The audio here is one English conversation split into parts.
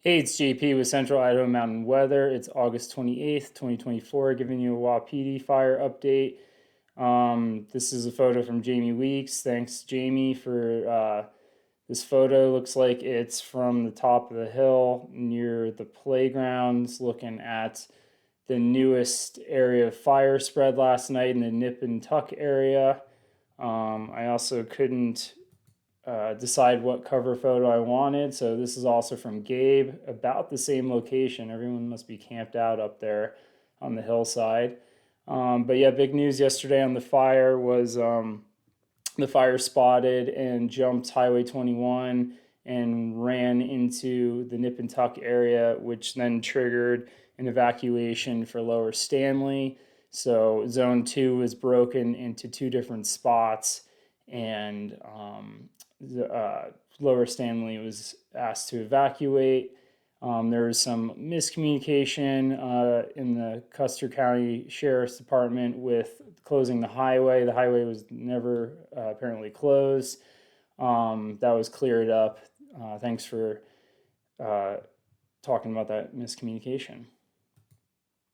Hey, it's JP with Central Idaho Mountain Weather. It's August 28th, 2024, giving you a Wapiti fire update. This is a photo from Jamie Weeks. Thanks, Jamie, for this photo. Looks like it's from the top of the hill near the playgrounds, looking at the newest area of fire spread last night in the Nip and Tuck area. I also couldn't decide what cover photo I wanted. So this is also from Gabe, about the same location. Everyone must be camped out up there on the hillside. But yeah, big news yesterday on the fire was the fire spotted and jumped Highway 21 and ran into the Nip and Tuck area, which then triggered an evacuation for Lower Stanley. So Zone 2 was broken into two different spots, and Lower Stanley was asked to evacuate. There was some miscommunication in the Custer County Sheriff's Department with closing the highway. The highway was never apparently closed. That was cleared up. Thanks for uh, talking about that miscommunication.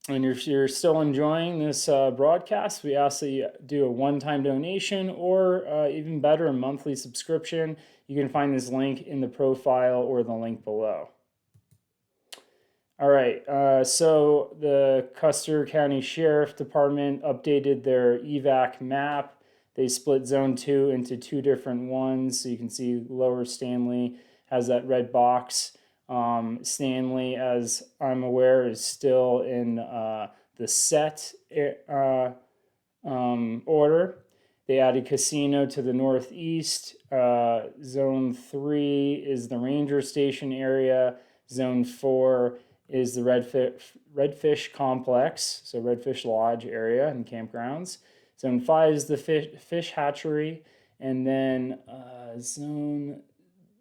And if you're still enjoying this broadcast, we ask that you do a one-time donation or even better, a monthly subscription. You can find this link in the profile or the link below. All right, so the Custer County Sheriff Department updated their evac map. They split Zone 2 into two different ones. So you can see Lower Stanley has that red box. Stanley, as I'm aware, is still in the set order. They added Casino to the northeast. Zone 3 is the ranger station area. Zone 4 is the Redfish Complex, so Redfish Lodge area and campgrounds. Zone 5 is the fish hatchery. And then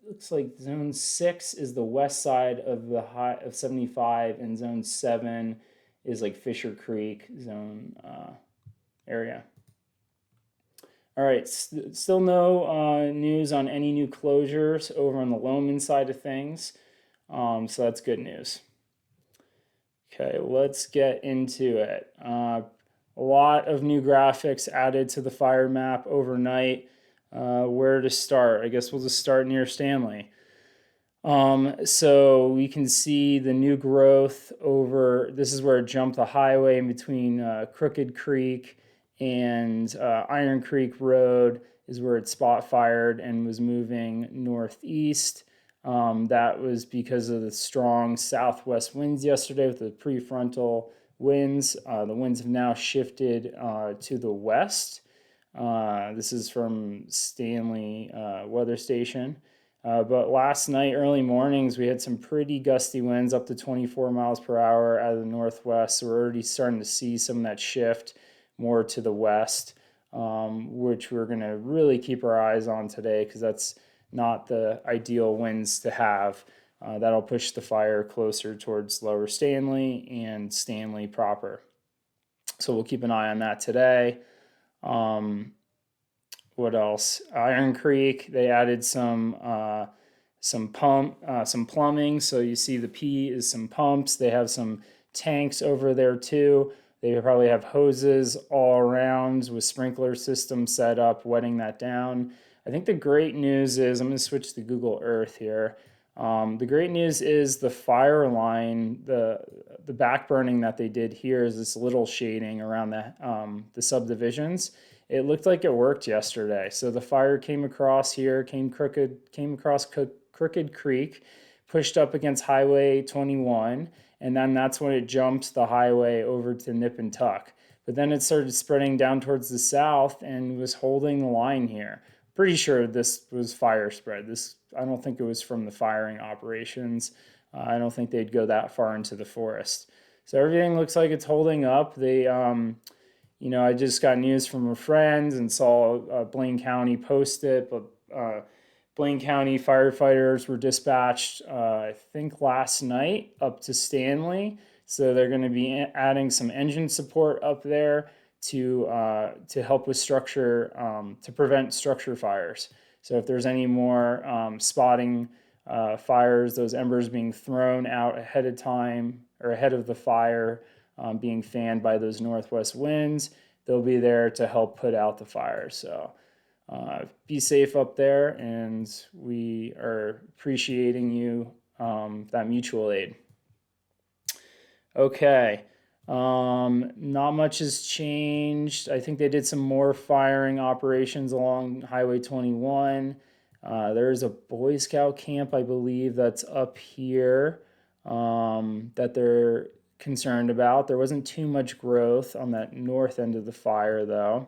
looks like Zone 6 is the west side of the high of 75, and Zone 7 is like Fisher Creek zone area. All right, still no news on any new closures over on the Lowman side of things. So that's good news. Okay, let's get into it. A lot of new graphics added to the fire map overnight. Where to start? I guess we'll just start near Stanley. So we can see the new growth over, this is where it jumped the highway in between Crooked Creek and Iron Creek Road is where it spot fired and was moving northeast. That was because of the strong southwest winds yesterday with the prefrontal winds. The winds have now shifted to the west. This is from Stanley Weather Station. But last night, early mornings, we had some pretty gusty winds up to 24 miles per hour out of the northwest. So we're already starting to see some of that shift more to the west, which we're going to really keep our eyes on today because that's not the ideal winds to have. That'll push the fire closer towards Lower Stanley and Stanley proper. So we'll keep an eye on that today. What else? Iron Creek, they added some plumbing. So you see the P is some pumps. They have some tanks over there too. They probably have hoses all around with sprinkler systems set up, wetting that down. I think the great news is, I'm going to switch to Google Earth here. The great news is the fire line, the backburning that they did here is this little shading around the subdivisions. It looked like it worked yesterday. So the fire came across here, came across Crooked Creek, pushed up against Highway 21, and then that's when it jumped the highway over to Nip and Tuck. But then it started spreading down towards the south and was holding the line here. Pretty sure this was fire spread. I don't think it was from the firing operations. I don't think they'd go that far into the forest. So everything looks like it's holding up. I just got news from a friend and saw Blaine County post it, but Blaine County firefighters were dispatched, I think last night, up to Stanley. So they're going to be adding some engine support up there to help with structure, to prevent structure fires. So if there's any more spotting fires, those embers being thrown out ahead of time or ahead of the fire, being fanned by those northwest winds. They'll be there to help put out the fire. So be safe up there, and we are appreciating you, that mutual aid. Okay. Not much has changed. I think they did some more firing operations along Highway 21. There's a Boy Scout camp, I believe, that's up here, that they're concerned about. There wasn't too much growth on that north end of the fire, though.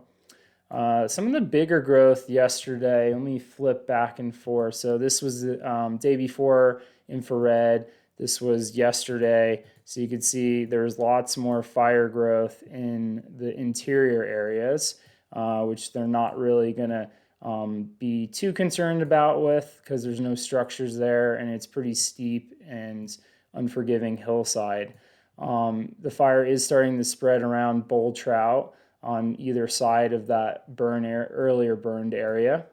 Some of the bigger growth yesterday, let me flip back and forth. So this was the day before infrared. This was yesterday. So you could see there's lots more fire growth in the interior areas, which they're not really going to be too concerned about with, because there's no structures there and it's pretty steep and unforgiving hillside. The fire is starting to spread around bull trout on either side of that earlier burned area.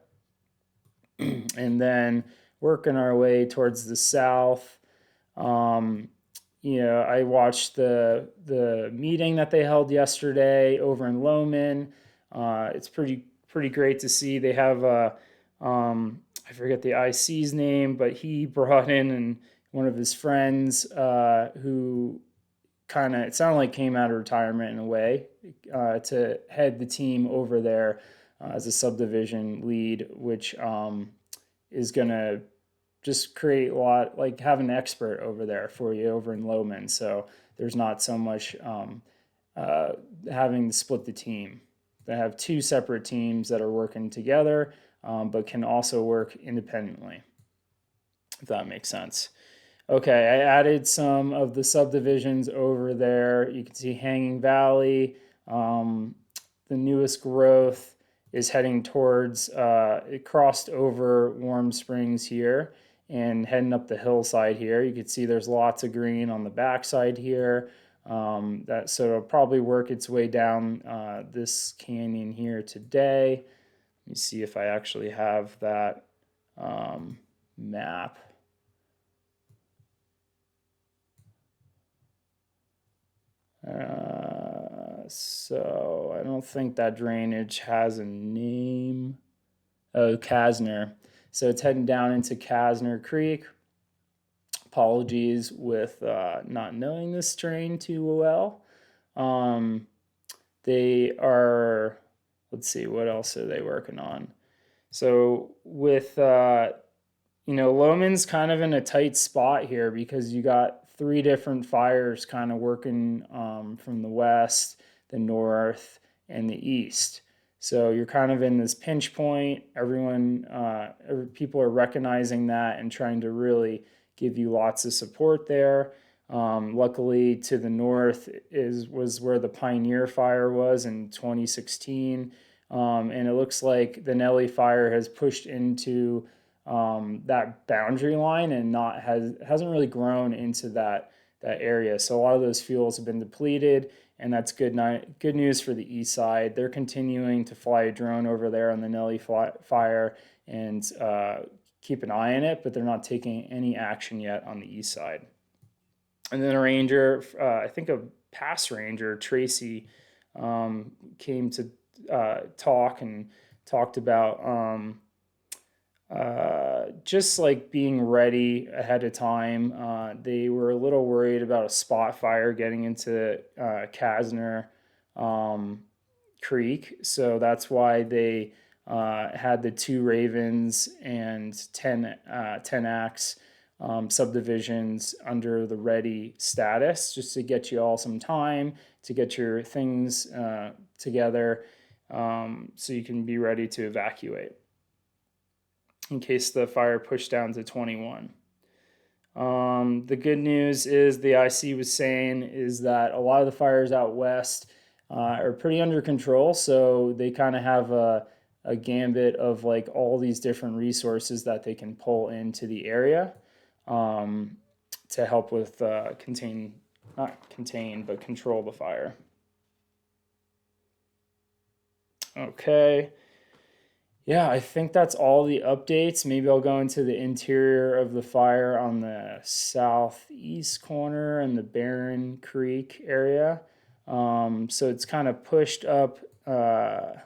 And then working our way towards the south, I watched the meeting that they held yesterday over in Lowman. It's pretty great to see. They have I forget the IC's name, but he brought in one of his friends who kind of, it sounded like came out of retirement in a way, to head the team over there as a subdivision lead, which is going to just create a lot, like have an expert over there for you over in Lowman. So there's not so much having to split the team. They have two separate teams that are working together, but can also work independently, if that makes sense. Okay, I added some of the subdivisions over there. You can see Hanging Valley. The newest growth is heading towards, it crossed over Warm Springs here and heading up the hillside here. You can see there's lots of green on the backside here. So it'll probably work its way down this canyon here today. Let me see if I actually have that map. So I don't think that drainage has a name. Oh, Casner. So it's heading down into Casner Creek. Apologies with not knowing this terrain too well. They are, let's see, what else are they working on? So with, Lowman's kind of in a tight spot here because you got three different fires kind of working from the west, the north, and the east. So you're kind of in this pinch point. People are recognizing that and trying to really give you lots of support there. Luckily, to the north was where the Pioneer Fire was in 2016, and it looks like the Nelly Fire has pushed into that boundary line and hasn't really grown into that area. So a lot of those fuels have been depleted, and that's good news for the east side. They're continuing to fly a drone over there on the Nelly Fire and keep an eye on it, but they're not taking any action yet on the east side. And then a ranger, I think a past ranger, Tracy, came to talked about just like being ready ahead of time. They were a little worried about a spot fire getting into Casner Creek, so that's why they had the 2 Ravens and 10 acts subdivisions under the ready status, just to get you all some time to get your things together, so you can be ready to evacuate in case the fire pushed down to 21. The good news is the IC was saying is that a lot of the fires out west are pretty under control, so they kind of have a gambit of like all these different resources that they can pull into the area to help with control the fire. Okay. Yeah, I think that's all the updates. Maybe I'll go into the interior of the fire on the southeast corner and the Barren Creek area. So it's kind of pushed up. I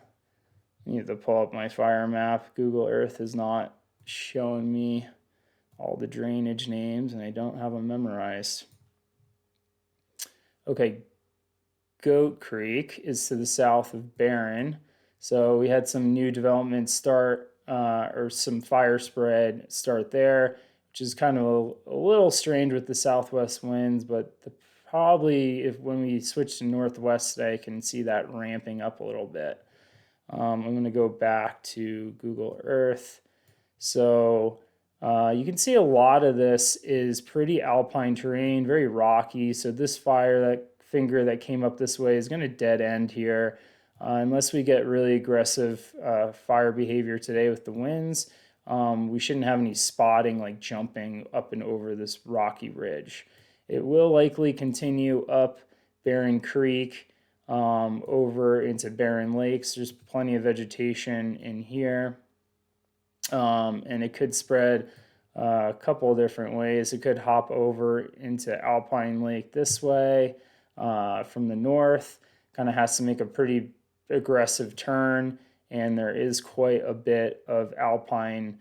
need to pull up my fire map. Google Earth is not showing me all the drainage names, and I don't have them memorized. Okay, Goat Creek is to the south of Barron. So we had some new development start, or some fire spread start there, which is kind of a little strange with the southwest winds, but probably if when we switch to northwest today, I can see that ramping up a little bit. I'm going to go back to Google Earth. So you can see a lot of this is pretty alpine terrain, very rocky. So this fire, that finger that came up this way, is going to dead end here. Unless we get really aggressive fire behavior today with the winds, we shouldn't have any spotting like jumping up and over this rocky ridge. It will likely continue up Barron Creek over into Barron Lakes. There's plenty of vegetation in here. And it could spread a couple of different ways. It could hop over into Alpine Lake this way from the north. Kind of has to make a pretty aggressive turn, and there is quite a bit of alpine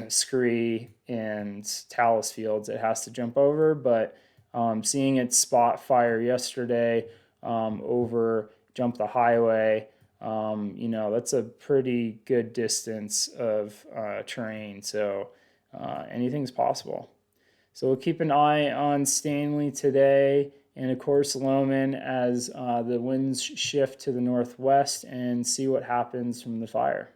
scree and talus fields it has to jump over. But seeing it spot fire yesterday over jump the highway, that's a pretty good distance of terrain. So anything's possible. So we'll keep an eye on Stanley today, and of course Lowman as the winds shift to the northwest, and see what happens from the fire.